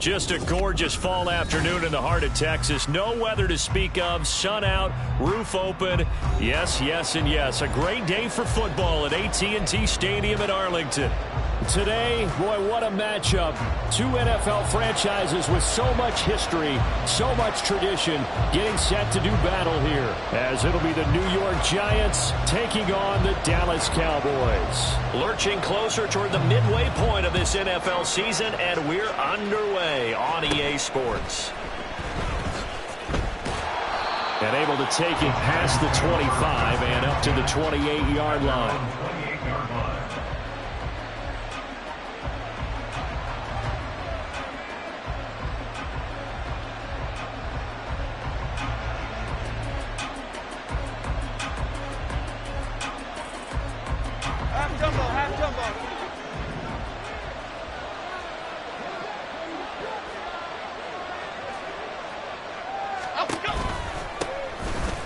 Just a gorgeous fall afternoon in the heart of Texas. No weather to speak of. Sun out, roof open. Yes, yes, and yes. A great day for football at AT&T Stadium in Arlington. Today, boy, what a matchup. Two NFL franchises with so much history, so much tradition, getting set to do battle here, as it'll be the New York Giants taking on the Dallas Cowboys. Lurching closer toward the midway point of this NFL season, and we're underway on EA Sports. And able to take it past the 25 and up to the 28-yard line.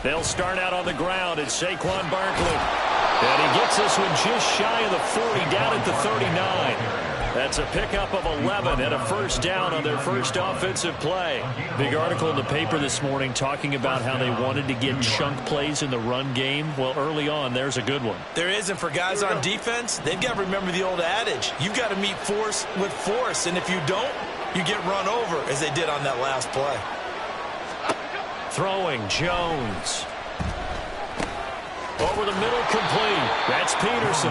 They'll start out on the ground at Saquon Barkley. And he gets this one just shy of the 40, down at the 39. That's a pickup of 11 and a first down on their first offensive play. Big article in the paper this morning talking about how they wanted to get chunk plays in the run game. Well, early on, there's a good one. There is, and for guys on defense, they've got to remember the old adage. You've got to meet force with force, and if you don't, you get run over, as they did on that last play. Throwing, Jones. Over the middle, complete. That's Peterson.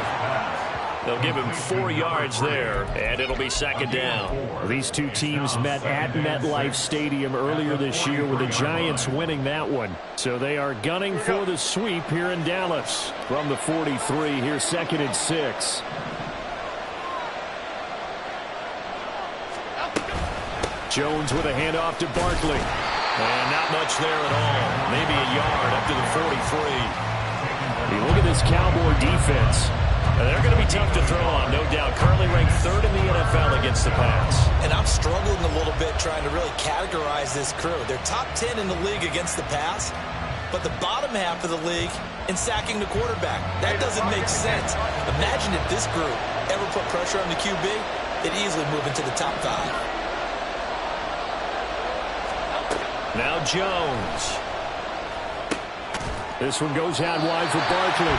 They'll give him 4 yards there, and it'll be second down. These two teams met at MetLife Stadium earlier this year with the Giants winning that one. So they are gunning for the sweep here in Dallas. From the 43, here's 2nd and 6. Jones with a handoff to Barkley. And not much there at all. Maybe a yard up to the 43. You look at this Cowboy defense. They're going to be tough to throw on, no doubt. Currently ranked 3rd in the NFL against the pass. And I'm struggling a little bit trying to really categorize this crew. They're top 10 in the league against the pass, but the bottom half of the league in sacking the quarterback. That doesn't make sense. Imagine if this group ever put pressure on the QB, it'd easily move into the top 5. Now Jones. This one goes out wide for Barkley.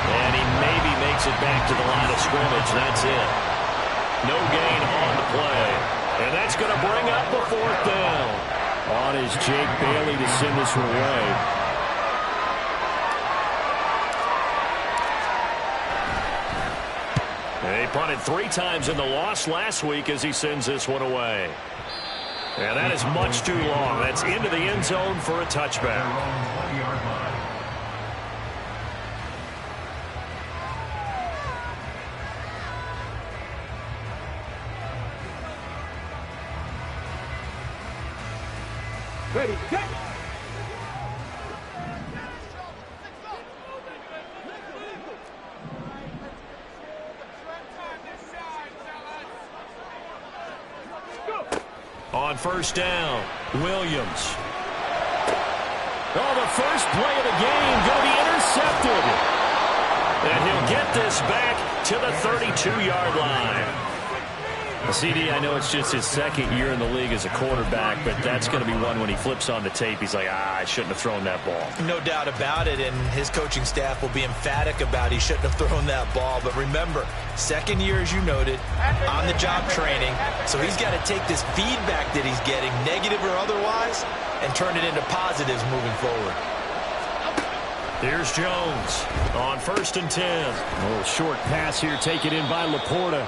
And he maybe makes it back to the line of scrimmage. That's it. No gain on the play. And that's going to bring up the 4th down. On is Jake Bailey to send this one away. And he punted 3 times in the loss last week as he sends this one away. And that is much too long. That's into the end zone for a touchback. Ready, go! On first down, Williams. Oh, the first play of the game going to be intercepted. And he'll get this back to the 32-yard line. CD, I know it's just his 2nd year in the league as a quarterback, but that's going to be one when he flips on the tape. He's like, I shouldn't have thrown that ball. No doubt about it, and his coaching staff will be emphatic about he shouldn't have thrown that ball. But remember, 2nd year, as you noted, on-the-job training. So he's got to take this feedback that he's getting, negative or otherwise, and turn it into positives moving forward. Here's Jones on 1st and 10. A little short pass here taken in by Laporta.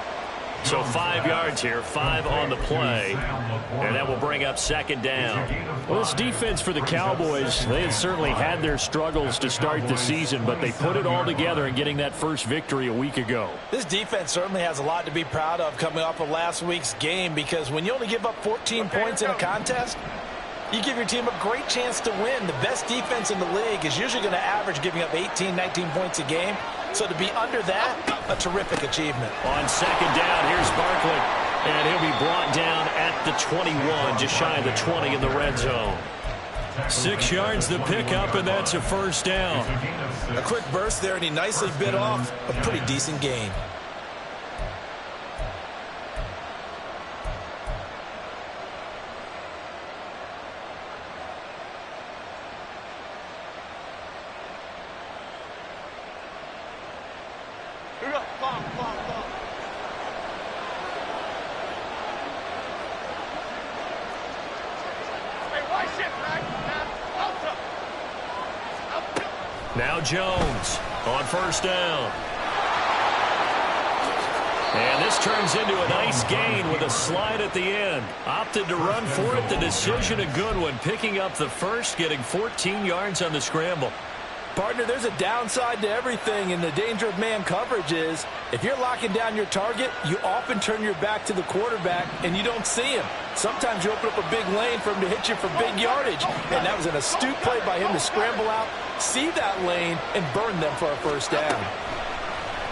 So 5 yards here, 5 on the play, and that will bring up 2nd down. Well, this defense for the Cowboys, they had certainly had their struggles to start the season, but they put it all together in getting that first victory a week ago. This defense certainly has a lot to be proud of coming off of last week's game, because when you only give up 14 points in a contest, you give your team a great chance to win. The best defense in the league is usually going to average giving up 18, 19 points a game. So to be under that, a terrific achievement. On 2nd down, here's Barkley. And he'll be brought down at the 21, just shy of the 20 in the red zone. 6 yards the pickup, and that's a first down. A quick burst there, and he nicely bit off a pretty decent gain. Now Jones on first down. And this turns into a nice gain with a slide at the end. Opted to run for it. The decision a good one. Picking up the first, getting 14 yards on the scramble. Partner, there's a downside to everything, and the danger of man coverage is if you're locking down your target, you often turn your back to the quarterback and you don't see him. Sometimes you open up a big lane for him to hit you for big yardage, and that was an astute play by him to scramble out, see that lane, and burn them for a first down.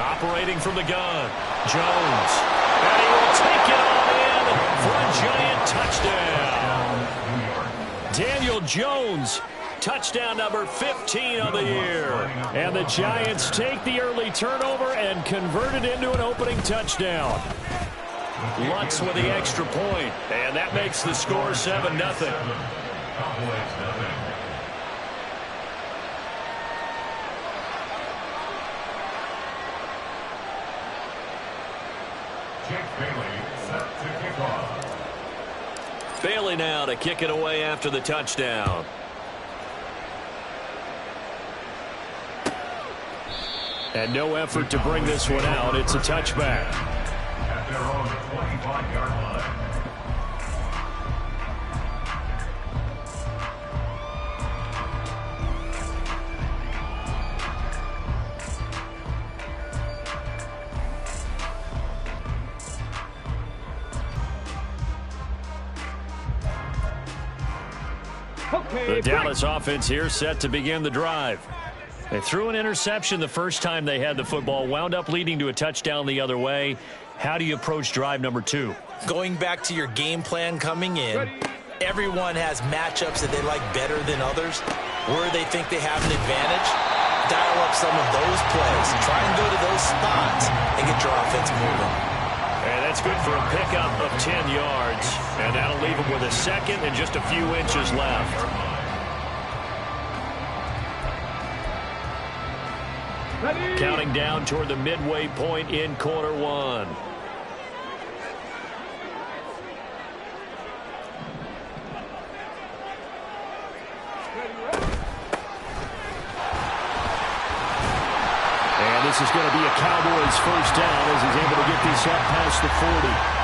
Operating from the gun, Jones. And he will take it all in for a giant touchdown. Daniel Jones, touchdown number 15 of the year. And the Giants take the early turnover and convert it into an opening touchdown. Lutz with the extra point, and that makes the score 7-0. Bailey now to kick it away after the touchdown. And no effort to bring this one out. It's a touchback. At their own 25-yard line. The Dallas offense here set to begin the drive. They threw an interception the first time they had the football, wound up leading to a touchdown the other way. How do you approach drive number 2? Going back to your game plan coming in, everyone has matchups that they like better than others. Where they think they have an advantage, dial up some of those plays. Try and go to those spots and get your offense moving. And that's good for a pickup of 10 yards. And that'll leave them with a second and just a few inches left. Counting down toward the midway point in quarter one. And this is going to be a Cowboys first down as he's able to get this up past the 40.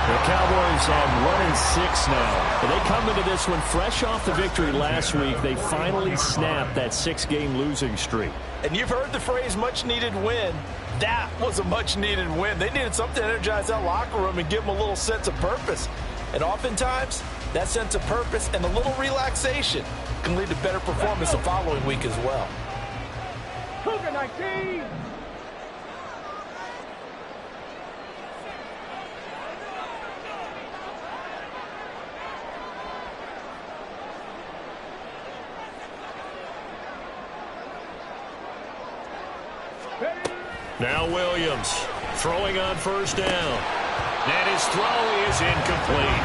The Cowboys have 1-6 now. And they come into this one fresh off the victory last week. They finally snapped that 6-game losing streak. And you've heard the phrase much-needed win. That was a much-needed win. They needed something to energize that locker room and give them a little sense of purpose. And oftentimes, that sense of purpose and a little relaxation can lead to better performance the following week as well. Cougar 19. Now Williams throwing on first down. And his throw is incomplete.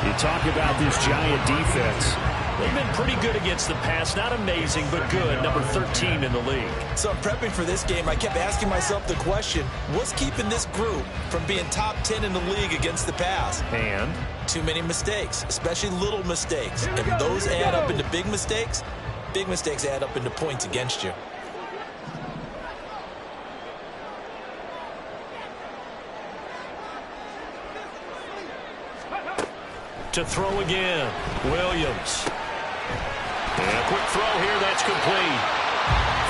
You talk about this Giant defense. They've been pretty good against the pass. Not amazing, but good. Number 13 in the league. So prepping for this game, I kept asking myself the question, what's keeping this group from being top 10 in the league against the pass? And? Too many mistakes, especially little mistakes. And those add up into big mistakes. Big mistakes add up into points against you. To throw again, Williams. And a quick throw here, that's complete.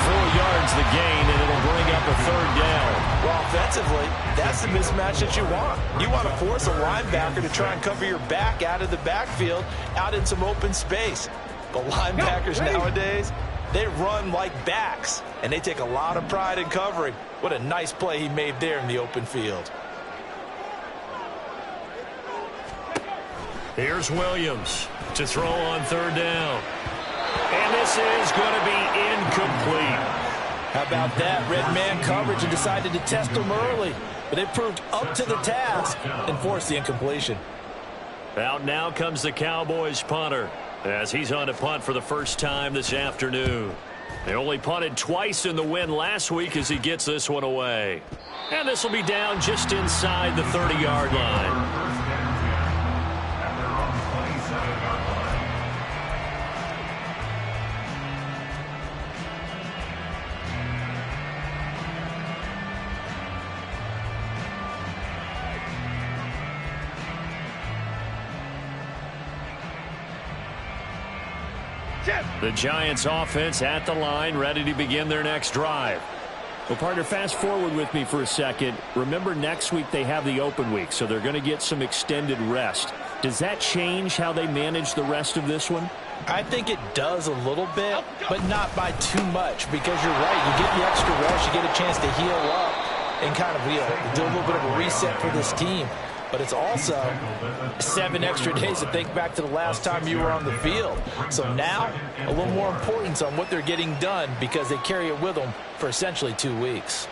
4 yards the gain, and it'll bring up a third down. Well, offensively, that's the mismatch that you want. You want to force a linebacker to try and cover your back out of the backfield, out in some open space. But linebackers nowadays, they run like backs, and they take a lot of pride in covering. What a nice play he made there in the open field. Here's Williams to throw on third down. And this is going to be incomplete. How about that? Red man coverage and decided to test them early. But they proved up to the task and forced the incompletion. Out now comes the Cowboys punter as he's on to punt for the first time this afternoon. They only punted twice in the win last week as he gets this one away. And this will be down just inside the 30-yard line. The Giants offense at the line, ready to begin their next drive. Well, partner, fast forward with me for a second. Remember, next week they have the open week, so they're going to get some extended rest. Does that change how they manage the rest of this one? I think it does a little bit, but not by too much, because you're right. You get the extra rest, you get a chance to heal up and kind of do a little bit of a reset for this team. But it's also 7 extra days to think back to the last time you were on the field. So now, a little more importance on what they're getting done because they carry it with them for essentially 2 weeks.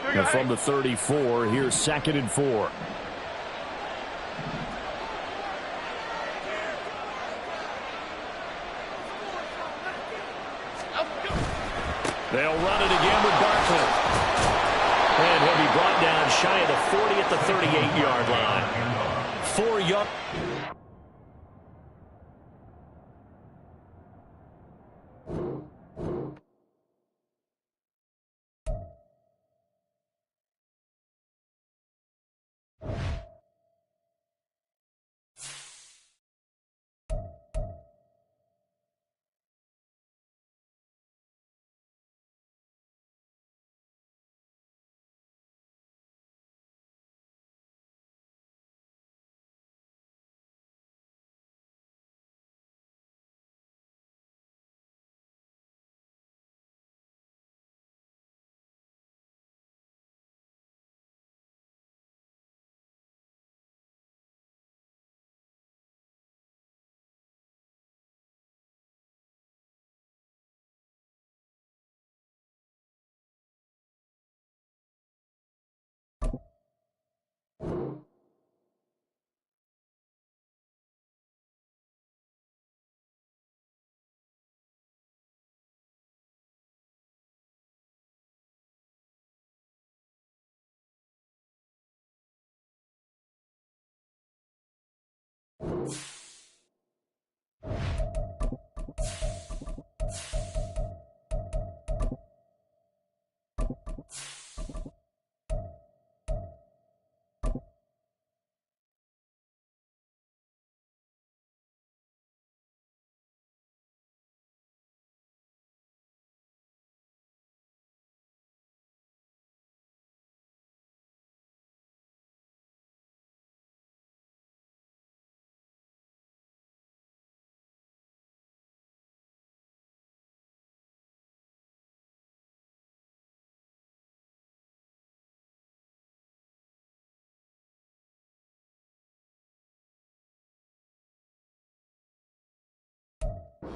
And from the 34, here's 2nd and 4. They'll run it again with Barkley. And he'll be brought down shy of the 40 at the 38-yard line. 4 yards.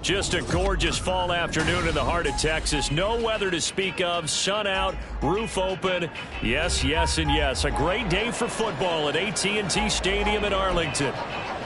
Just a gorgeous fall afternoon in the heart of Texas. No weather to speak of. Sun out, roof open. Yes, yes, and yes. A great day for football at AT&T Stadium in Arlington.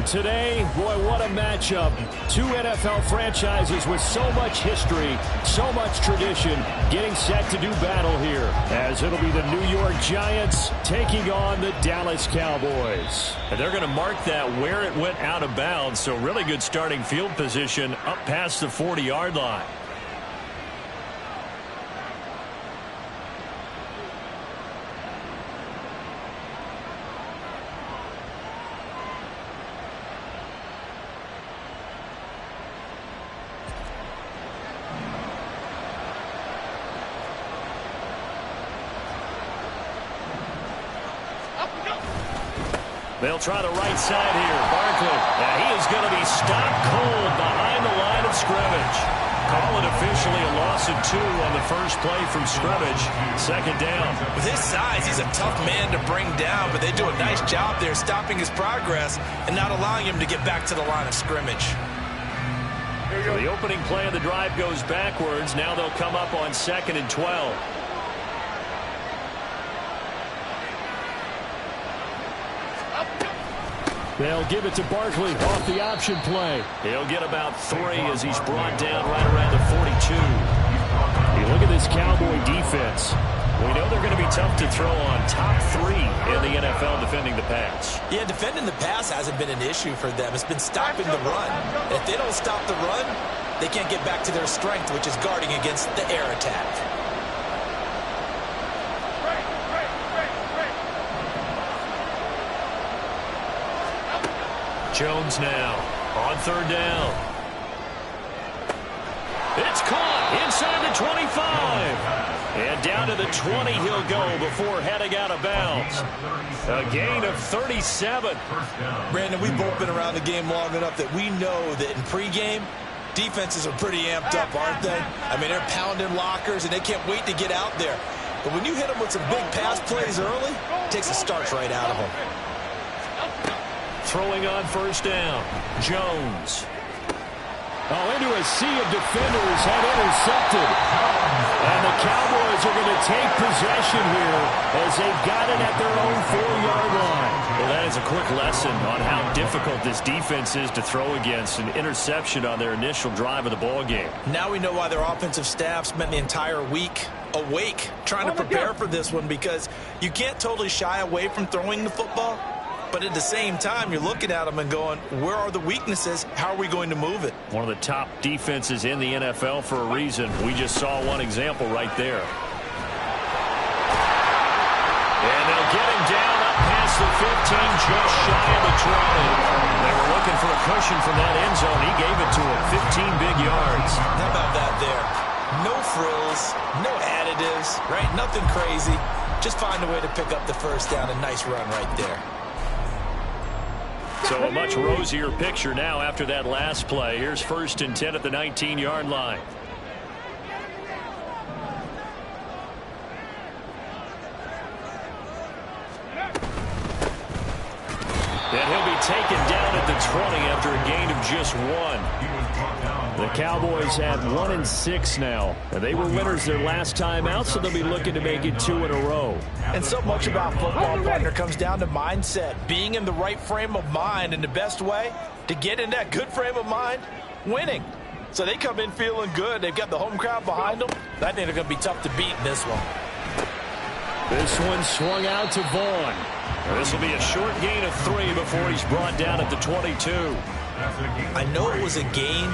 Today, boy, what a matchup. 2 NFL franchises with so much history, so much tradition, getting set to do battle here, as it'll be the New York Giants taking on the Dallas Cowboys. And they're going to mark that where it went out of bounds, so really good starting field position up past the 40-yard line. They'll try the right side here. Barkley. And he is going to be stopped cold behind the line of scrimmage. Call it officially a loss of 2 on the first play from scrimmage. 2nd down. With his size, he's a tough man to bring down, but they do a nice job there stopping his progress and not allowing him to get back to the line of scrimmage. So the opening play of the drive goes backwards. Now they'll come up on 2nd and 12. They'll give it to Barkley off the option play. He'll get about 3 as he's brought down right around the 42. You look at this Cowboy defense. We know they're going to be tough to throw on. Top 3 in the NFL defending the pass. Yeah, defending the pass hasn't been an issue for them. It's been stopping the run. And if they don't stop the run, they can't get back to their strength, which is guarding against the air attack. Jones now on 3rd down. It's caught inside the 25. And down to the 20 he'll go before heading out of bounds. A gain of 37. Brandon, we've both been around the game long enough that we know that in pregame, defenses are pretty amped up, aren't they? I mean, they're pounding lockers, and they can't wait to get out there. But when you hit them with some big pass plays early, it takes the starch right out of them. Throwing on 1st down. Jones. Oh, into a sea of defenders, had intercepted. And the Cowboys are going to take possession here as they've got it at their own 4-yard line. Well, that is a quick lesson on how difficult this defense is to throw against. An interception on their initial drive of the ball game. Now we know why their offensive staff spent the entire week awake trying to prepare for this one, because you can't totally shy away from throwing the football. But at the same time, you're looking at them and going, where are the weaknesses? How are we going to move it? One of the top defenses in the NFL for a reason. We just saw one example right there. And they'll get him down up past the 15, just shy of the 20. They were looking for a cushion from that end zone. He gave it to him, 15 big yards. How about that there? No frills, no additives, right? Nothing crazy. Just find a way to pick up the 1st down. A nice run right there. So a much rosier picture now after that last play. Here's 1st and 10 at the 19-yard line. And he'll be taken down at the 20 after a gain of just 1. The Cowboys at 1-6 now. And they were winners their last time out, so they'll be looking to make it 2 in a row. And so much about football, partner, comes down to mindset. Being in the right frame of mind, and the best way to get in that good frame of mind, winning. So they come in feeling good. They've got the home crowd behind them. I think they're going to be tough to beat in this one. This one swung out to Vaughn. This will be a short gain of 3 before he's brought down at the 22. I know it was a gain,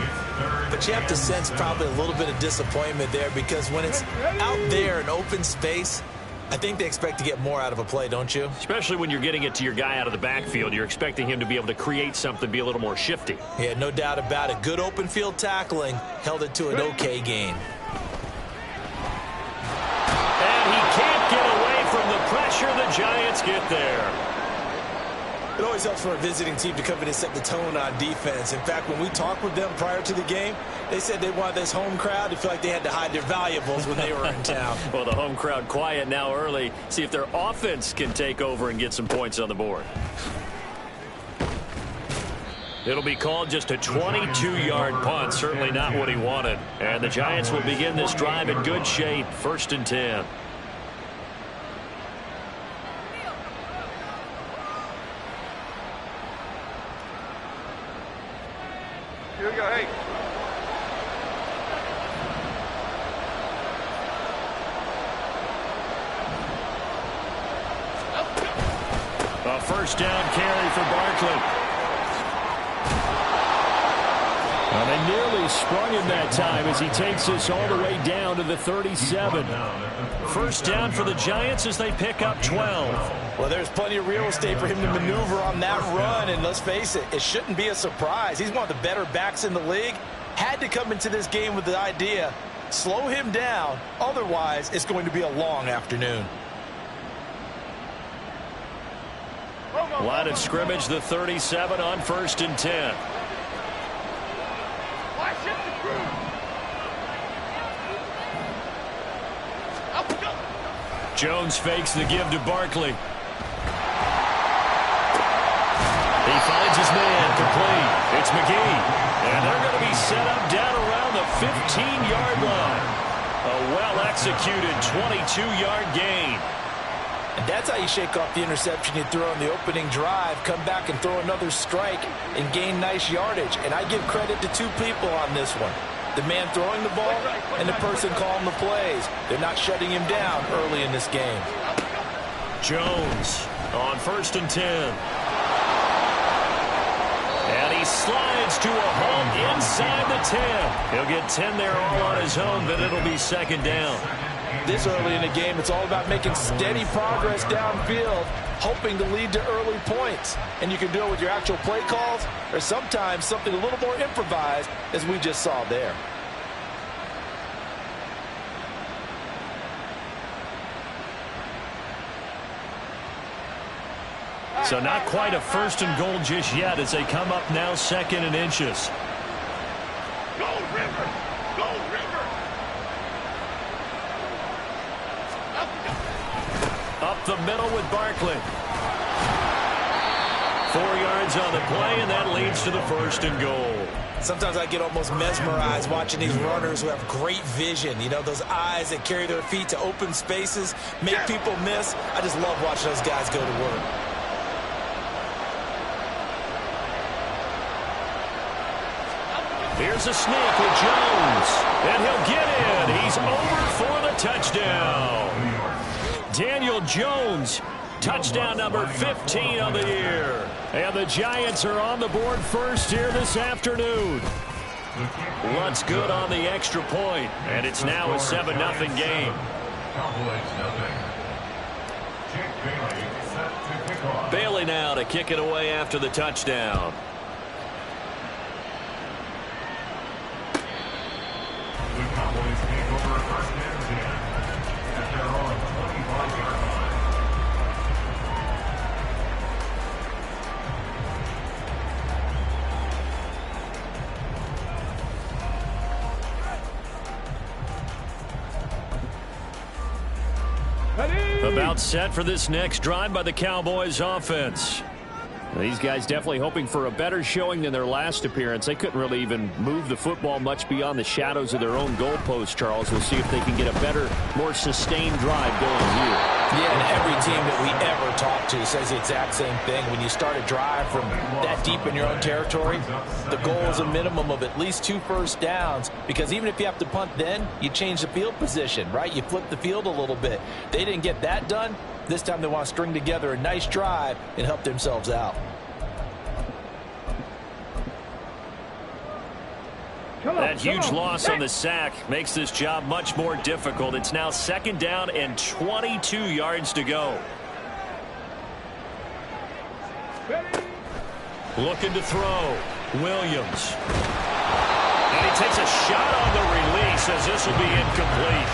but you have to sense probably a little bit of disappointment there, because when it's out there in open space, I think they expect to get more out of a play, don't you? Especially when you're getting it to your guy out of the backfield. You're expecting him to be able to create something, be a little more shifty. Yeah, no doubt about it. Good open field tackling held it to an okay gain. And he can't get away from the pressure. The Giants get there. It always helps for a visiting team to come in and set the tone on defense. In fact, when we talked with them prior to the game, they said they wanted this home crowd to feel like they had to hide their valuables when they were in town. Well, the home crowd quiet now early. See if their offense can take over and get some points on the board. It'll be called just a 22-yard punt. Certainly not what he wanted. And the Giants will begin this drive in good shape. 1st and 10. Here we go, hey. 1st down carry for Barkley. Well, they nearly sprung him that time as he takes this all the way down to the 37. 1st down for the Giants as they pick up 12. Well, there's plenty of real estate for him to maneuver on that run, and let's face it, it shouldn't be a surprise. He's one of the better backs in the league. Had to come into this game with the idea, slow him down, otherwise it's going to be a long afternoon. Line of scrimmage, the 37 on 1st and 10. Jones fakes the give to Barkley. He finds his man complete. It's McGee. And they're going to be set up down around the 15-yard line. A well-executed 22-yard gain. And that's how you shake off the interception you throw on the opening drive, come back and throw another strike and gain nice yardage. And I give credit to two people on this one. The man throwing the ball and the person calling the plays. They're not shutting him down early in this game. Jones on 1st and 10. And he slides to a halt inside the 10. He'll get 10 there all on his own, but it'll be 2nd down. This early in the game, it's all about making steady progress downfield, hoping to lead to early points. And you can do it with your actual play calls or sometimes something a little more improvised, as we just saw there. So not quite a 1st and goal just yet as they come up now 2nd and inches. Go, River! Go, River! Up the middle with Barkley. 4 yards on the play, and that leads to the 1st and goal. Sometimes I get almost mesmerized watching these runners who have great vision. You know, those eyes that carry their feet to open spaces, make people miss. I just love watching those guys go to work. Here's a sneak with Jones, and he'll get in. He's over for the touchdown. Daniel Jones, touchdown number 15 on the year. And the Giants are on the board first here this afternoon. Luntz good on the extra point, and it's now a 7-0 game. Bailey now to kick it away after the touchdown. The Cowboys take over 1st and 10 at their own 25-yard line. About set for this next drive by the Cowboys offense. These guys definitely hoping for a better showing than their last appearance. They couldn't really even move the football much beyond the shadows of their own goalpost, Charles. We'll see if they can get a better, more sustained drive going here. Yeah, and every team that we ever talk to says the exact same thing. When you start a drive from that deep in your own territory, the goal is a minimum of at least 2 first downs, because even if you have to punt then, you change the field position, right? You flip the field a little bit. They didn't get that done. This time they want to string together a nice drive and help themselves out. That huge loss on the sack makes this job much more difficult. It's now 2nd down and 22 yards to go. Looking to throw. Williams. And he takes a shot on the release as this will be incomplete.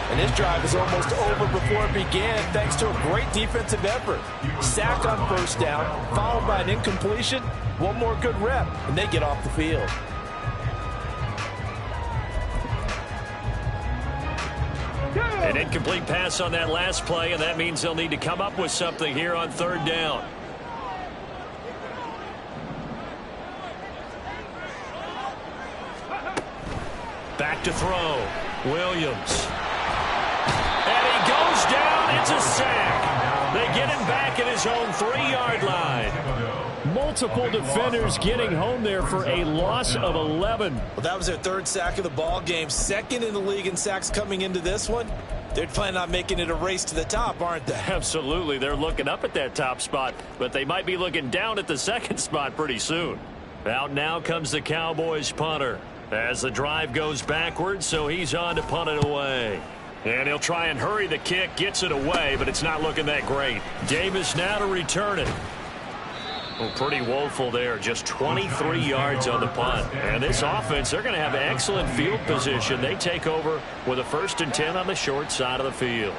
And this drive is almost over before it began thanks to a great defensive effort. Sack on 1st down, followed by an incompletion. One more good rep, and they get off the field. An incomplete pass on that last play, and that means they'll need to come up with something here on 3rd down. Back to throw. Williams. And he goes down. It's a sack. They get him back at his own 3-yard line. Multiple defenders getting home there for a loss of 11. Well, that was their 3rd sack of the ball game. 2nd in the league in sacks coming into this one. They're planning on making it a race to the top, aren't they? Absolutely. They're looking up at that top spot, but they might be looking down at the 2nd spot pretty soon. Out now comes the Cowboys punter as the drive goes backwards, so he's on to punt it away. And he'll try and hurry the kick, gets it away, but it's not looking that great. Davis now to return it. Well, pretty woeful there. Just 23 yards on the punt. And this offense, they're going to have excellent field position. They take over with a 1st and 10 on the short side of the field.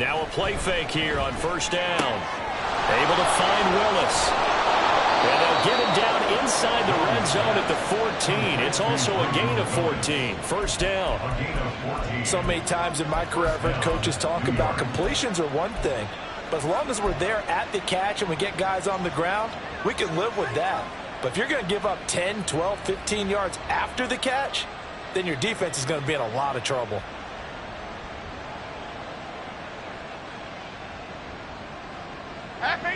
Now a play fake here on first down. Able to find Willis. And they'll get him down inside the red zone at the 14. It's also a gain of 14. First down. So many times in my career, I've heard coaches talk about completions are one thing. But as long as we're there at the catch and we get guys on the ground, we can live with that. But if you're going to give up 10, 12, 15 yards after the catch, then your defense is going to be in a lot of trouble.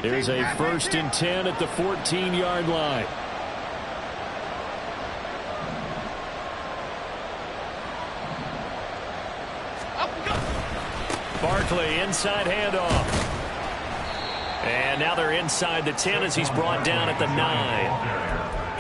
There's a 1st and 10 at the 14-yard line. Barkley, inside handoff. And now they're inside the 10 as he's brought down at the 9.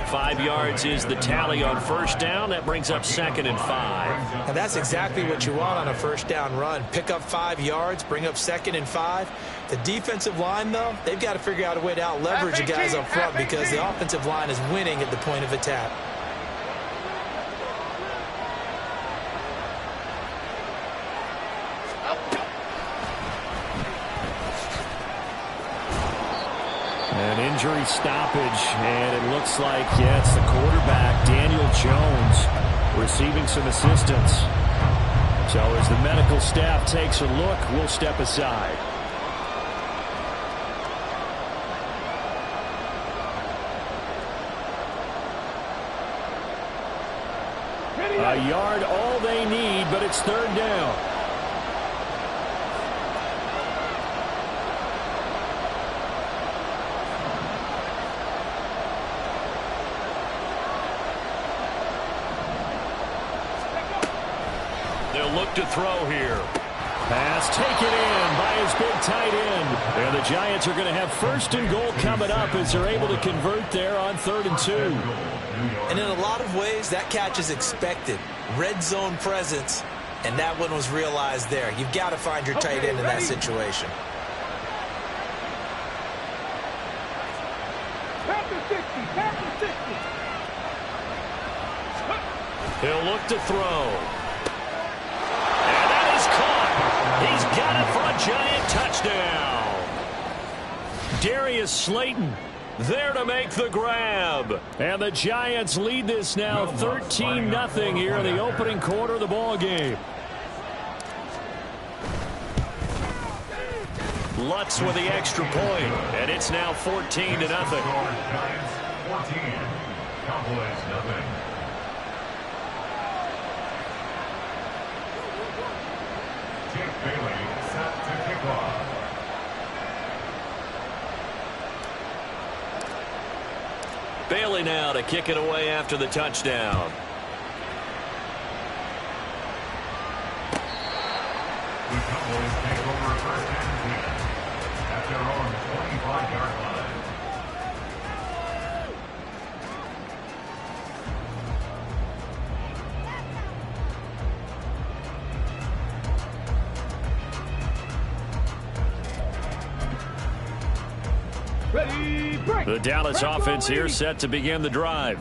5 yards is the tally on first down. That brings up 2nd and 5. And that's exactly what you want on a first down run. Pick up 5 yards, bring up 2nd and 5. The defensive line, though, they've got to figure out a way to out-leverage the guys up front because the offensive line is winning at the point of attack. An injury stoppage, and it looks like, yeah, it's the quarterback, Daniel Jones, receiving some assistance. So as the medical staff takes a look, we'll step aside. A yard, all they need, but it's 3rd down. They'll look to throw here. Pass taken in by his big tight end. And the Giants are going to have 1st and goal coming up as they're able to convert there on 3rd and 2. And in a lot of ways, that catch is expected. Red zone presence, and that one was realized there. You've got to find your tight end in that situation. He'll look to throw. And that is caught. He's got it for a Giant touchdown. Darius Slayton there to make the grab. And the Giants lead this now 13-0 here in the opening quarter of the ball game. Lutz with the extra point, and it's now 14-0. Giants 14, Cowboys nothing. Jake Bailey set to kick off. Bailey now to kick it away after the touchdown. The Cowboys take over 1st and 10 at their own 25-yard line. The Dallas offense here set to begin the drive.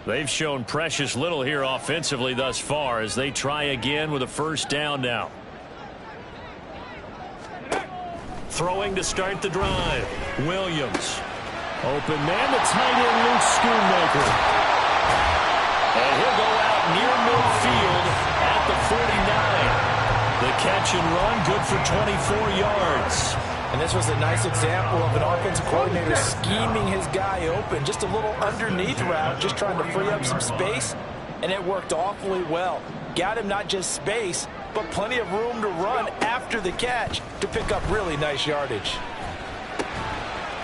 They've shown precious little here offensively thus far as they try again with a 1st down now. Throwing to start the drive. Williams. Open man, the tight end Luke Schoonmaker. And he'll go out near midfield at the 49. The catch and run good for 24 yards. And this was a nice example of an offensive coordinator scheming his guy open. Just a little underneath route, just trying to free up some space. And it worked awfully well. Got him not just space, but plenty of room to run after the catch to pick up really nice yardage.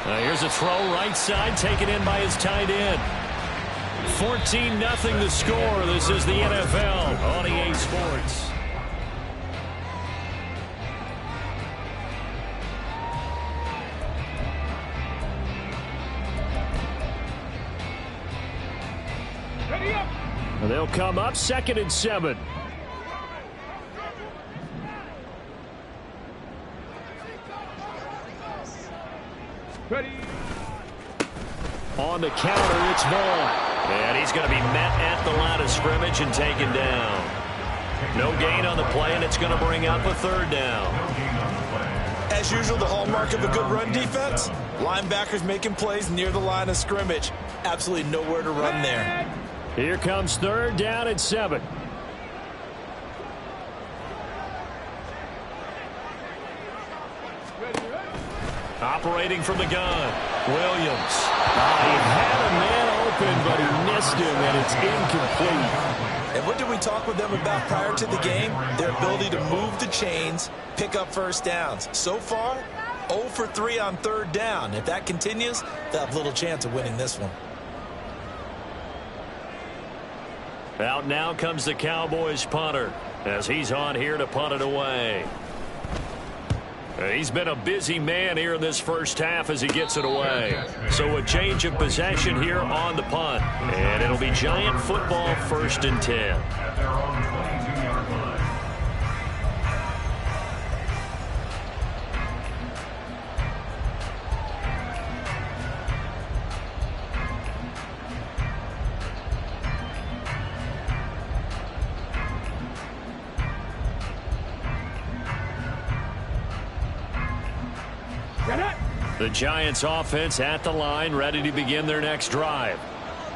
Here's a throw right side taken in by his tight end. 14-0 the score. This is the NFL on EA Sports. They'll come up 2nd and 7. Ready. On the counter, it's Vaughn. And he's going to be met at the line of scrimmage and taken down. No gain on the play, and it's going to bring up a 3rd down. as usual, the hallmark of a good run defense. Linebackers making plays near the line of scrimmage. Absolutely nowhere to run there. Here comes 3rd down and 7. Operating from the gun, Williams. He had a man open, but he missed him, and it's incomplete. And what did we talk with them about prior to the game? Their ability to move the chains, pick up first downs. So far, 0 for 3 on 3rd down. If that continues, they'll have little chance of winning this one. Out now comes the Cowboys punter as he's on here to punt it away. He's been a busy man here in this first half as he gets it away. So a change of possession here on the punt. And it'll be Giant football, 1st and 10. At their own 22-yard line. The Giants offense at the line, ready to begin their next drive.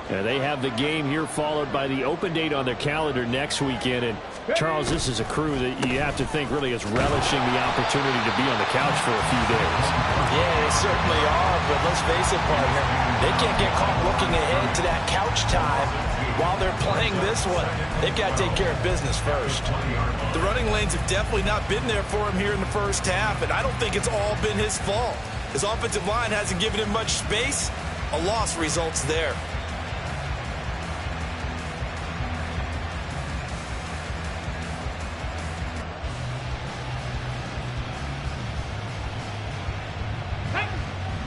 They have the game here followed by the open date on their calendar next weekend. And Charles, this is a crew that you have to think really is relishing the opportunity to be on the couch for a few days. Yeah, they certainly are, but let's face it, partner, they can't get caught looking ahead to that couch time while they're playing this one. They've got to take care of business first. The running lanes have definitely not been there for him here in the first half, and I don't think it's all been his fault. His offensive line hasn't given him much space. A loss results there.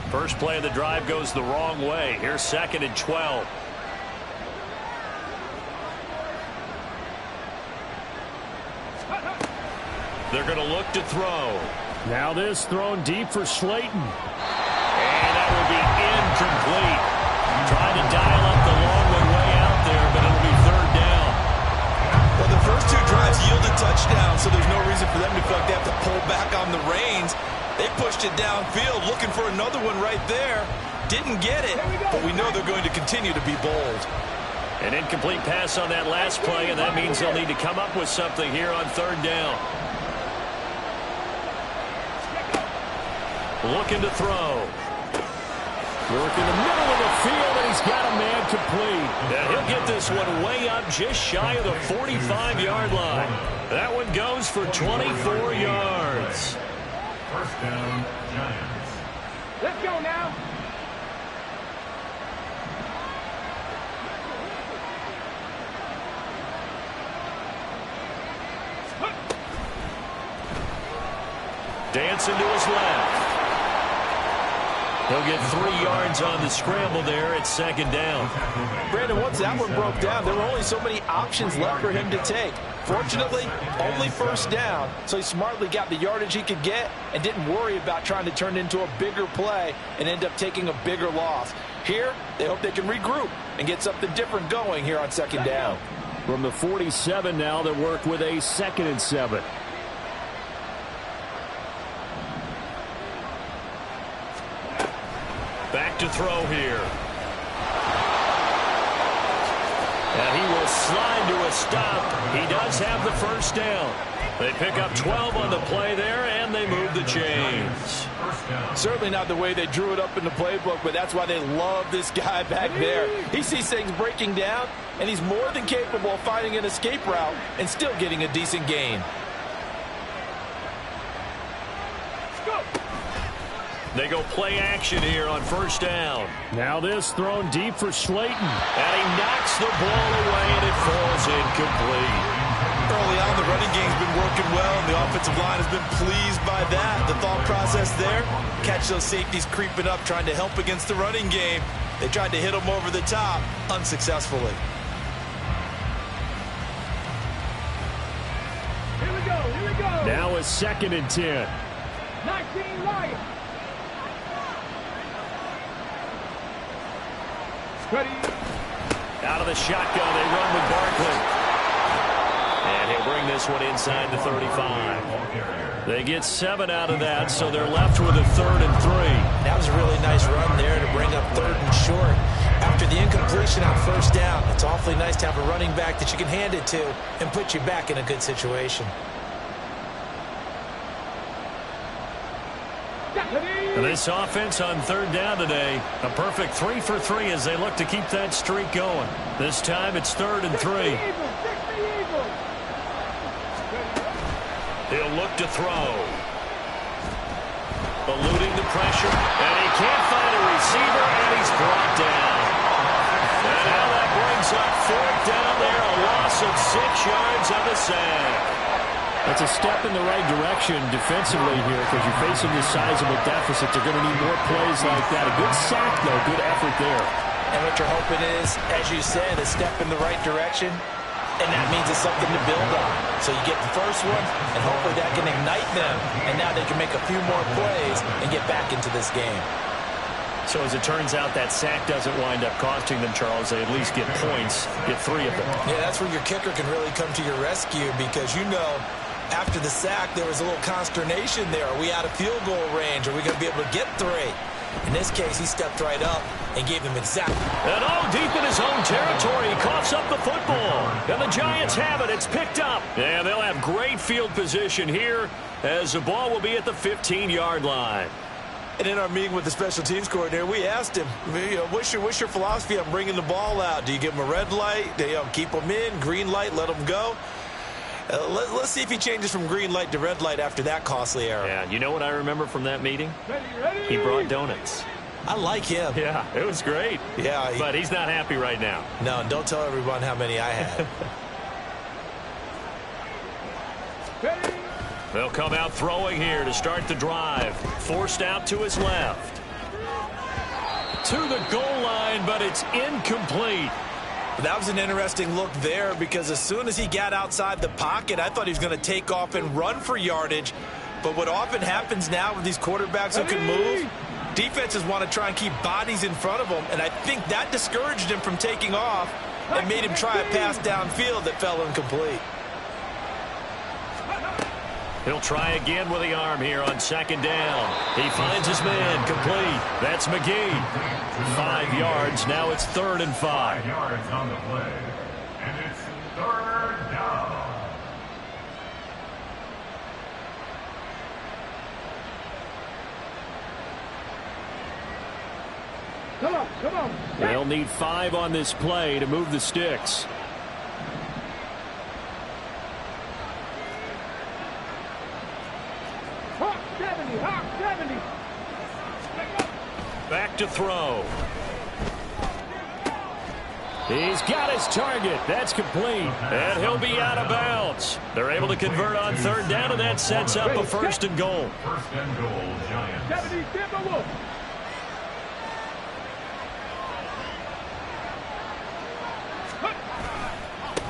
First play of the drive goes the wrong way. Here's 2nd and 12. They're going to look to throw. Now this thrown deep for Slayton. And that will be incomplete. Trying to dial up the long one way out there, but it'll be 3rd down. Well, the first 2 drives yielded touchdowns, so there's no reason for them to feel like they have to pull back on the reins. They pushed it downfield, looking for another one right there. Didn't get it, but we know they're going to continue to be bold. An incomplete pass on that last play, and that means they'll need to come up with something here on 3rd down. Looking to throw. Work in the middle of the field, and he's got a man complete. And he'll get this one way up just shy of the 45-yard line. That one goes for 24 yards. 1st down, Giants. Let's go now. Dancing to his left. He'll get 3 yards on the scramble there at 2nd down. Brandon, once that one broke down, there were only so many options left for him to take. Fortunately, only 1st down, so he smartly got the yardage he could get and didn't worry about trying to turn it into a bigger play and end up taking a bigger loss. Here, they hope they can regroup and get something different going here on 2nd down. From the 47 now, they work with a 2nd and 7. Back to throw here. And he will slide to a stop. He does have the 1st down. They pick up 12 on the play there, and they move the chains. Certainly not the way they drew it up in the playbook, but that's why they love this guy back there. He sees things breaking down, and he's more than capable of finding an escape route and still getting a decent gain. They go play action here on 1st down. Now this thrown deep for Slayton. And he knocks the ball away, and it falls incomplete. Early on, the running game's been working well, and the offensive line has been pleased by that. The thought process there, catch those safeties creeping up, trying to help against the running game. They tried to hit them over the top, unsuccessfully. Here we go. Here we go. Now a 2nd and 10. 19 Lions. Ready. Out of the shotgun, they run with Barkley. And he'll bring this this one inside the 35. They get 7 out of that, so they're left with a 3rd and 3. That was a really nice run there to bring up 3rd and short. After the incompletion on 1st down, it's awfully nice to have a running back that you can hand it to and put you back in a good situation. And this offense on 3rd down today, a perfect 3 for 3 as they look to keep that streak going. This time it's 3rd and 3. He'll look to throw. Eluding the pressure, and he can't find a receiver, and he's brought down. And now that brings up 4th down there, a loss of 6 yards on the sack. That's a step in the right direction defensively here because you're facing this sizable deficit. They're going to need more plays like that. A good sack, though. Good effort there. And what you're hoping is, as you said, a step in the right direction, and that means it's something to build on. So you get the first one, and hopefully that can ignite them, and now they can make a few more plays and get back into this game. So as it turns out, that sack doesn't wind up costing them, Charles. They at least get points, get 3 of them. Yeah, that's where your kicker can really come to your rescue because you know after the sack there was a little consternation there. Are we out of field goal range? Are we going to be able to get 3? In this case, he stepped right up and gave him exactly. And all deep in his own territory, he coughs up the football. And the Giants have it. It's picked up. And they'll have great field position here as the ball will be at the 15-yard line. And in our meeting with the special teams coordinator, we asked him, what's your philosophy on bringing the ball out? Do you give him a red light? Do you keep him in? Green light, let him go? Let's see if he changes from green light to red light after that costly error. Yeah, you know what I remember from that meeting? Ready. He brought donuts. I like him. Yeah, it was great. Yeah, but he's not happy right now. No, and don't tell everyone how many I had. Ready. They'll come out throwing here to start the drive. Forced out to his left. To the goal line, but it's incomplete. That was an interesting look there because as soon as he got outside the pocket, I thought he was going to take off and run for yardage. But what often happens now with these quarterbacks who can move, defenses want to try and keep bodies in front of them, and I think that discouraged him from taking off and made him try a pass downfield that fell incomplete. He'll try again with the arm here on 2nd down. He finds his man complete. That's McGee. 5 yards. Now it's 3rd and 5. 5 yards on the play. And it's 3rd down. Come on. They'll need 5 on this play to move the sticks. Hawk 70. Back to throw. He's got his target. That's complete. And he'll be out of bounds. They're able to convert on 3rd down, and that sets up a 1st and goal. 1st and goal, Giants. 70, Timberwolves.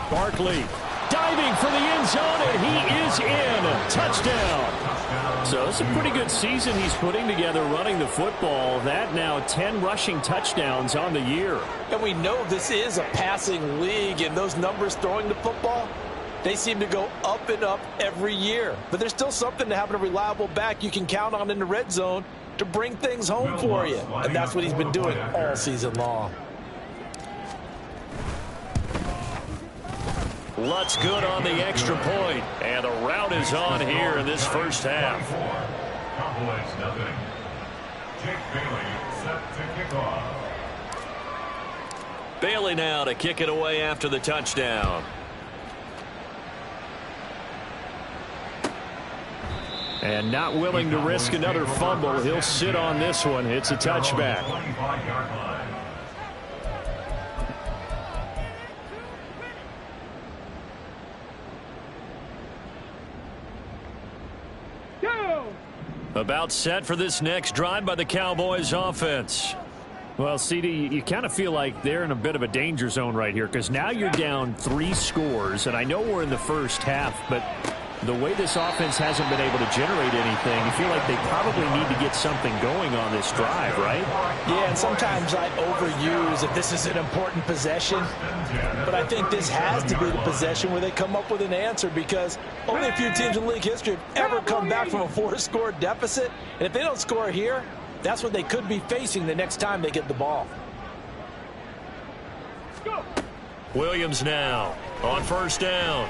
Barkley diving for the end zone, and he is in. Touchdown. So it's a pretty good season he's putting together running the football. That now 10 rushing touchdowns on the year. And we know this is a passing league, and those numbers throwing the football, they seem to go up and up every year. But there's still something to having a reliable back you can count on in the red zone to bring things home for you. And that's what he's been doing all season long. Lutz good on the extra point. And the route is on here in this first half. Cowboys nothing. Jake Bailey set to kick off. Bailey now to kick it away after the touchdown. And not willing to risk another fumble. He'll sit on this one. It's a touchback. 25-yard line. About set for this next drive by the Cowboys offense. Well, CD, you kind of feel like they're in a bit of a danger zone right here because now you're down 3 scores, and I know we're in the first half, but the way this offense hasn't been able to generate anything, you feel like they probably need to get something going on this drive, right? Yeah, and sometimes I overuse if this is an important possession. But I think this has to be the possession where they come up with an answer, because only a few teams in league history have ever come back from a 4-score deficit. And if they don't score here, that's what they could be facing the next time they get the ball. Williams now on first down.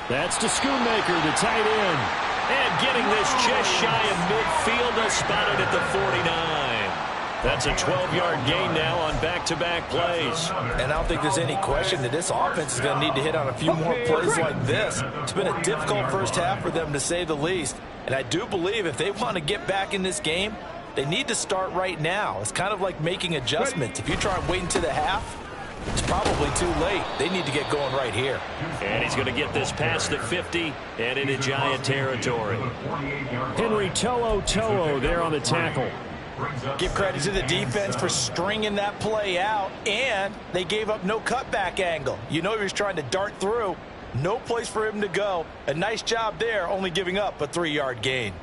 That's to Schoonmaker, the tight end. And getting this just shy of midfield, spotted at the 49. That's a 12-yard gain now on back-to-back plays. And I don't think there's any question that this offense is going to need to hit on a few more plays like this. It's been a difficult first half for them, to say the least. And I do believe if they want to get back in this game, they need to start right now. It's kind of like making adjustments. If you try and wait until the half, it's probably too late. They need to get going right here. And he's going to get this past the 50 and into Giant territory. Henry To'o there on the tackle. Give credit to the defense for stringing that play out, and they gave up no cutback angle. You know he was trying to dart through. No place for him to go. A nice job there, only giving up a 3-yard gain.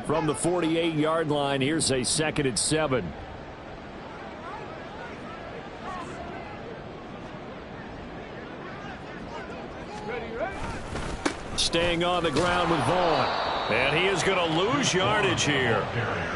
From the 48-yard line, here's a 2nd and 7. Staying on the ground with Vaughn. And he is going to lose yardage here.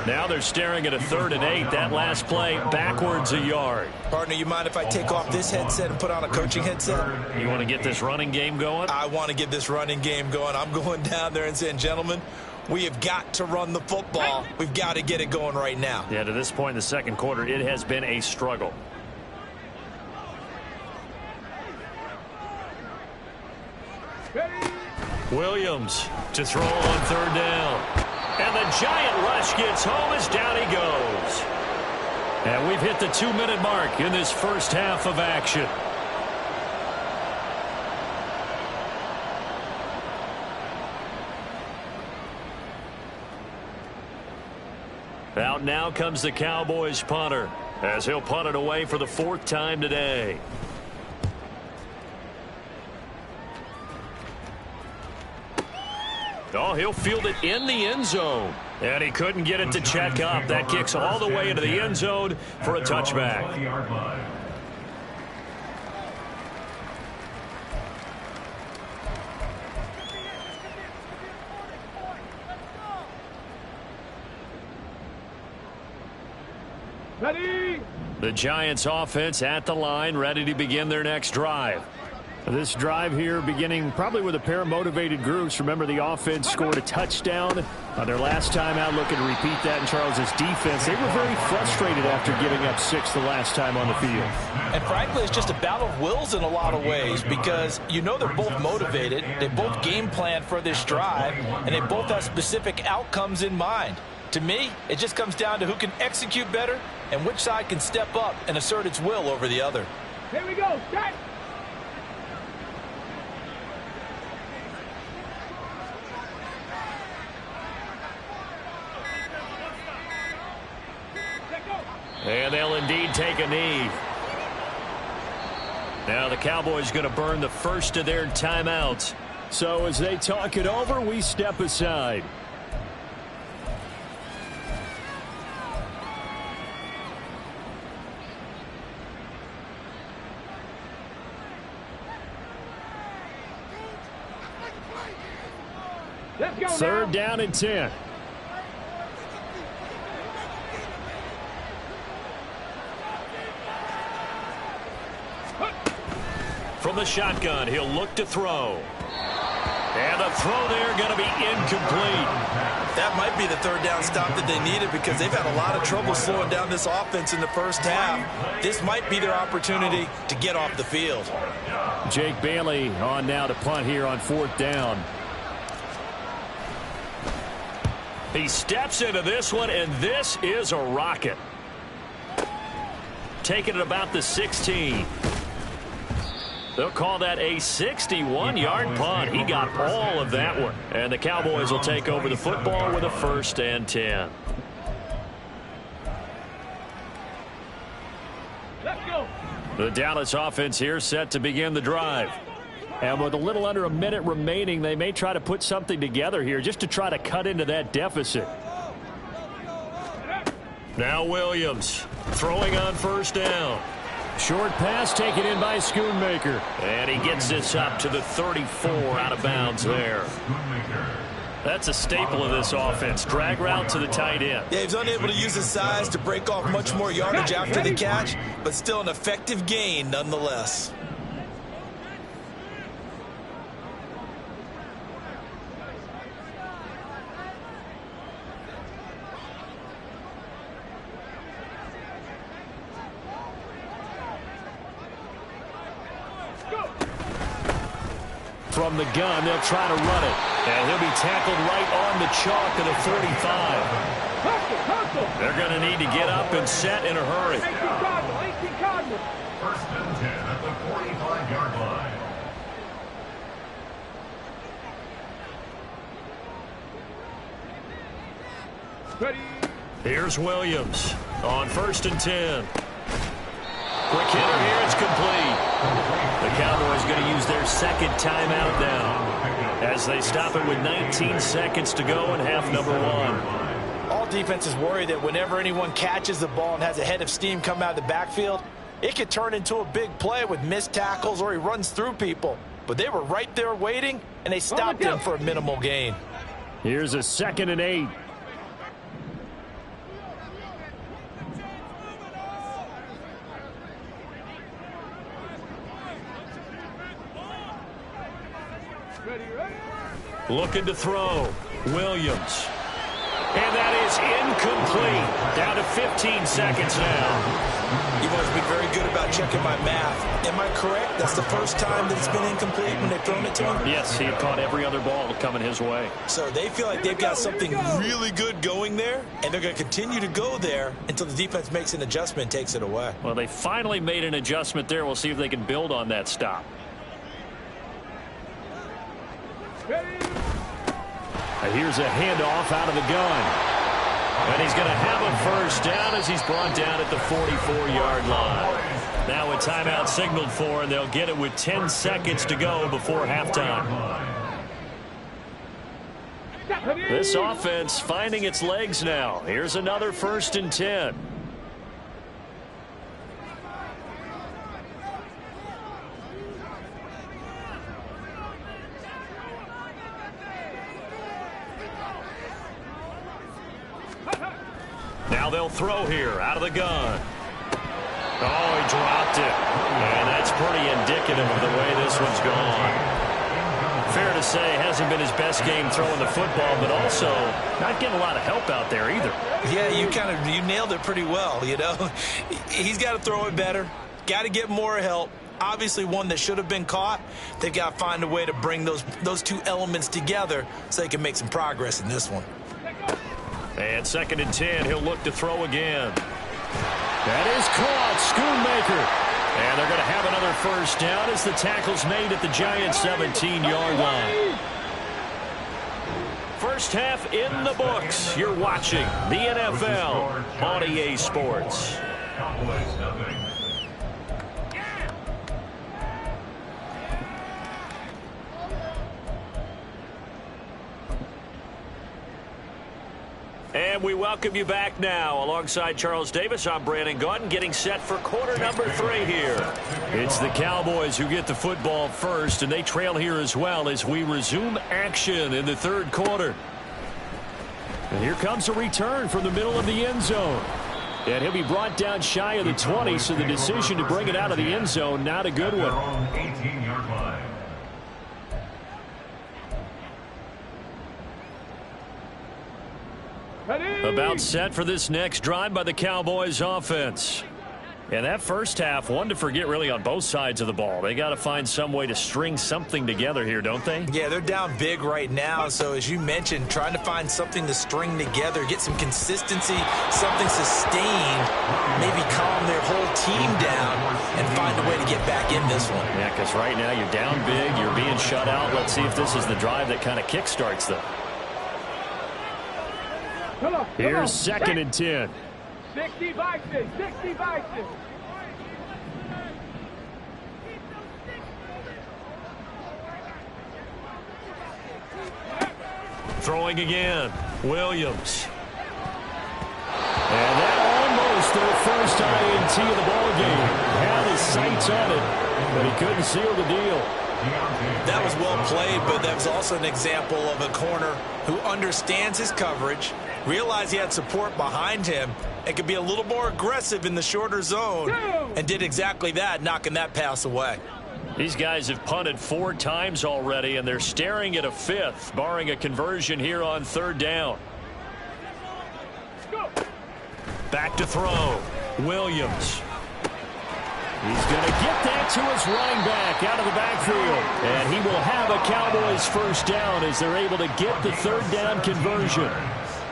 Now they're staring at a 3rd and 8. That last play backwards a yard. Partner, you mind if I take off this headset and put on a coaching headset? You want to get this running game going? I want to get this running game going. I'm going down there and saying, gentlemen, we have got to run the football. We've got to get it going right now. Yeah, to this point in the second quarter, it has been a struggle. Williams to throw on 3rd down. And the giant rush gets home as down he goes. And we've hit the 2-minute mark in this first half of action. Out now comes the Cowboys punter, as he'll punt it away for the 4th time today. Oh, he'll field it in the end zone. And he couldn't get it to check up. That kicks all the way into the end zone for a touchback. Ready? The Giants offense at the line, ready to begin their next drive. This drive here beginning probably with a pair of motivated groups. Remember, the offense scored a touchdown on their last time out, looking to repeat that in Charles's defense. They were very frustrated after giving up 6 the last time on the field. And frankly, it's just a battle of wills in a lot of ways, because you know they're both motivated. They both game plan for this drive, and they both have specific outcomes in mind. To me, it just comes down to who can execute better and which side can step up and assert its will over the other. Here we go. Start. And they'll indeed take a knee. Now the Cowboys going to burn the first of their timeouts. So as they talk it over, we step aside. Let's go. 3rd down and 10. From the shotgun, he'll look to throw. And the throw there going to be incomplete. That might be the 3rd down stop that they needed, because they've had a lot of trouble slowing down this offense in the first half. This might be their opportunity to get off the field. Jake Bailey on now to punt here on 4th down. He steps into this one, and this is a rocket. Taking it about the 16. They'll call that a 61-yard punt. He got all of that one. And the Cowboys will take over the football with a 1st and 10. Let's go. The Dallas offense here set to begin the drive. And with a little under a minute remaining, they may try to put something together here just to try to cut into that deficit. Now Williams throwing on first down. Short pass taken in by Schoonmaker. And he gets this up to the 34 out of bounds there. That's a staple of this offense. Drag route to the tight end. Yeah, he's unable to use his size to break off much more yardage after the catch, but still an effective gain nonetheless. From the gun, they'll try to run it. And he'll be tackled right on the chalk of the 45. They're going to need to get up and set in a hurry. 18 Cardinals. First and 10 at the 45-yard line. Ready. Here's Williams on first and 10. Quick hitter here, it's complete. The Cowboys going to use their second timeout now as they stop it with 19 seconds to go in half number one. All defenses worry that whenever anyone catches the ball and has a head of steam come out of the backfield, it could turn into a big play with missed tackles or he runs through people. But they were right there waiting, and they stopped him for a minimal gain. Here's a 2nd and 8. Looking to throw. Williams. And that is incomplete. Down to 15 seconds now. You've always been very good about checking my math. Am I correct? That's the first time that it's been incomplete when they've thrown it to him? Yes, he had caught every other ball coming his way. So they feel like they've got something really good going there, and they're going to continue to go there until the defense makes an adjustment and takes it away. Well, they finally made an adjustment there. We'll see if they can build on that stop. And here's a handoff out of the gun. And he's going to have a first down as he's brought down at the 44-yard line. Now a timeout signaled for, and they'll get it with 10 seconds to go before halftime. This offense finding its legs now. Here's another 1st and 10. Now they'll throw here out of the gun. Oh, he dropped it. And that's pretty indicative of the way this one's gone. Fair to say, hasn't been his best game throwing the football, but also not getting a lot of help out there either. Yeah, you nailed it pretty well, you know. He's got to throw it better. Got to get more help. Obviously one that should have been caught. They've got to find a way to bring those two elements together so they can make some progress in this one. And 2nd and 10, he'll look to throw again. That is caught, Schoonmaker. And they're going to have another first down as the tackle's made at the Giants' 17-yard line. First half in the books. You're watching the NFL on EA Sports. Cowboys nothing. And we welcome you back now. Alongside Charles Davis, I'm Brandon Gaudin, getting set for quarter number 3 here. It's the Cowboys who get the football first, and they trail here as well as we resume action in the 3rd quarter. And here comes a return from the middle of the end zone. And he'll be brought down shy of the 20, so the decision to bring it out of the end zone, not a good one. 18-yard line. About set for this next drive by the Cowboys offense. And that first half, one to forget really on both sides of the ball. They got to find some way to string something together here, don't they? Yeah, they're down big right now. So as you mentioned, trying to find something to string together, get some consistency, something sustained, maybe calm their whole team down and find a way to get back in this one. Yeah, because right now you're down big, you're being shut out. Let's see if this is the drive that kind of kickstarts them. Here's 2nd and 10. 60 Vikings, 60 Vikings. Throwing again. Williams. And that almost their first INT of the ballgame. Had his sights on it, but he couldn't seal the deal. That was well played, but that was also an example of a corner who understands his coverage, realized he had support behind him, and could be a little more aggressive in the shorter zone, and did exactly that, knocking that pass away. These guys have punted 4 times already, and they're staring at a 5th, barring a conversion here on 3rd down. Back to throw. Williams. He's going to get that to his running back out of the backfield. And he will have a Cowboys first down as they're able to get the 3rd down conversion.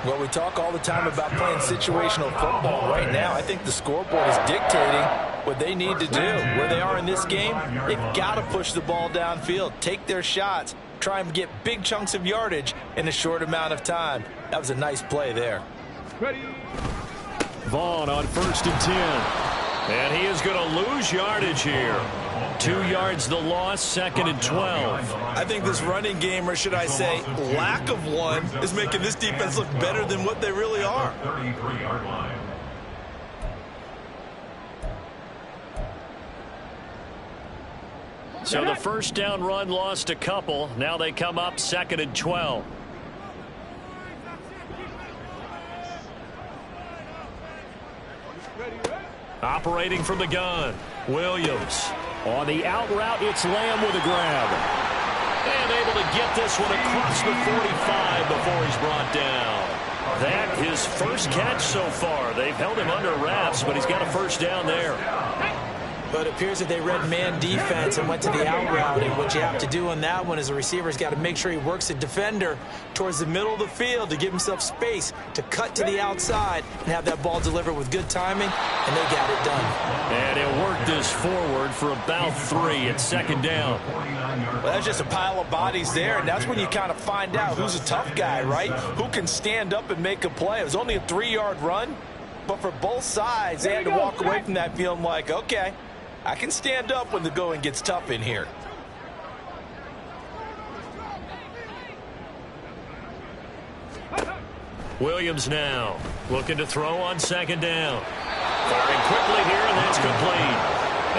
Well, we talk all the time about playing situational football. Right now, I think the scoreboard is dictating what they need to do. Where they are in this game, they've got to push the ball downfield, take their shots, try and get big chunks of yardage in a short amount of time. That was a nice play there. Vaughn on 1st and 10. And he is going to lose yardage here. 2 yards the loss, 2nd and 12. I think this running game, or should I say lack of one, is making this defense look better than what they really are. 33-yard line. So the first down run lost a couple. Now they come up 2nd and 12. Operating from the gun. Williams. On the out route, it's Lamb with a grab. And able to get this one across the 45 before he's brought down. That his first catch so far. They've held him under wraps, but he's got a first down there. But it appears that they read man defense and went to the out route. And what you have to do on that one is a receiver's got to make sure he works a defender towards the middle of the field to give himself space to cut to the outside and have that ball delivered with good timing, and they got it done. And he'll work this forward for about 3 at 2nd down. Well, that's just a pile of bodies there, and that's when you kind of find out who's a tough guy, right? Who can stand up and make a play. It was only a 3-yard run, but for both sides, they had to walk away from that feeling like, okay, I can stand up when the going gets tough in here. Williams now looking to throw on 2nd down. Firing quickly here, and that's complete.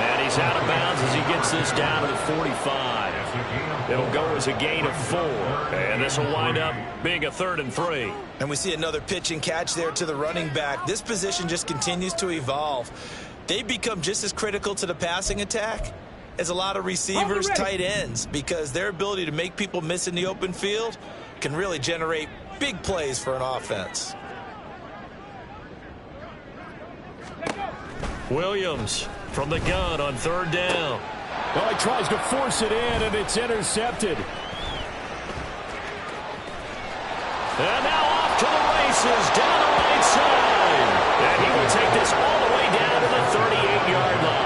And he's out of bounds as he gets this down to the 45. It'll go as a gain of 4. And this will wind up being a 3rd and 3. And we see another pitch and catch there to the running back. This position just continues to evolve. They've become just as critical to the passing attack as a lot of receivers, tight ends, because their ability to make people miss in the open field can really generate big plays for an offense. Williams from the gun on 3rd down. Well, he tries to force it in, and it's intercepted. And now off to the races down the right side. And he will take this all the way down to the 38-yard line.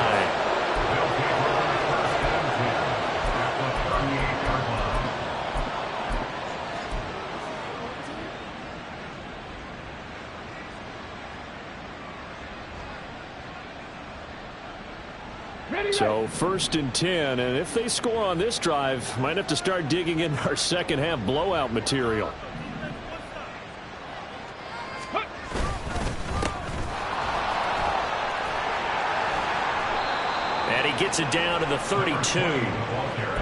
So 1st and 10, and if they score on this drive, might have to start digging in our second half blowout material. And he gets it down to the 32.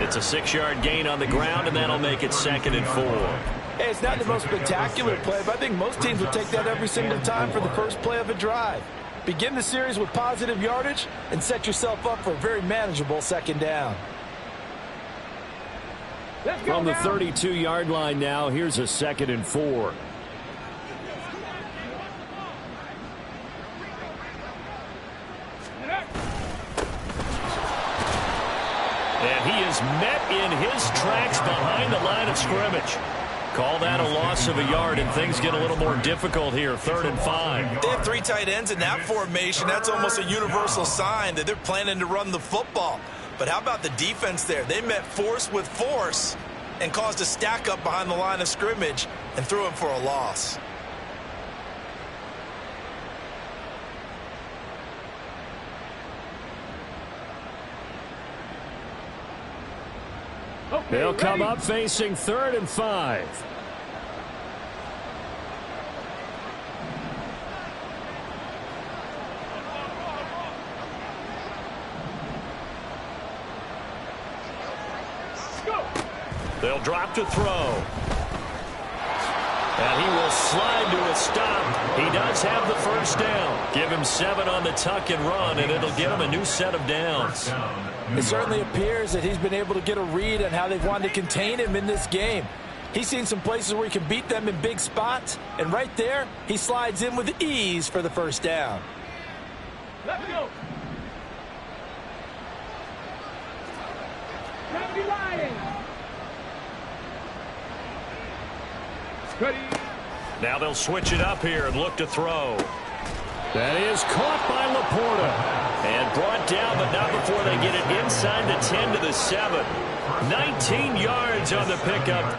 It's a 6-yard gain on the ground, and that'll make it 2nd and 4. Hey, it's not the most spectacular play, but I think most teams will take that every single time for the first play of a drive. Begin the series with positive yardage and set yourself up for a very manageable 2nd down. From the 32-yard line now, here's a 2nd and 4. And he is met in his tracks behind the line of scrimmage. Call that a loss of a yard, and things get a little more difficult here. 3rd and 5. They have 3 tight ends in that formation. That's almost a universal sign that they're planning to run the football. But how about the defense there? They met force with force and caused a stack up behind the line of scrimmage and threw him for a loss. They'll come up facing 3rd and 5. They'll drop to throw. And he will slide to a stop. He does have the first down. Give him 7 on the tuck and run, and it'll get him a new set of downs. It certainly appears that he's been able to get a read on how they've wanted to contain him in this game. He's seen some places where he can beat them in big spots, and right there, he slides in with ease for the first down. Let's go. Happy Lions. Ready. Now they'll switch it up here and look to throw. That is caught by Laporta. And brought down, but not before they get it inside the 10 to the 7. 19 yards on the pickup.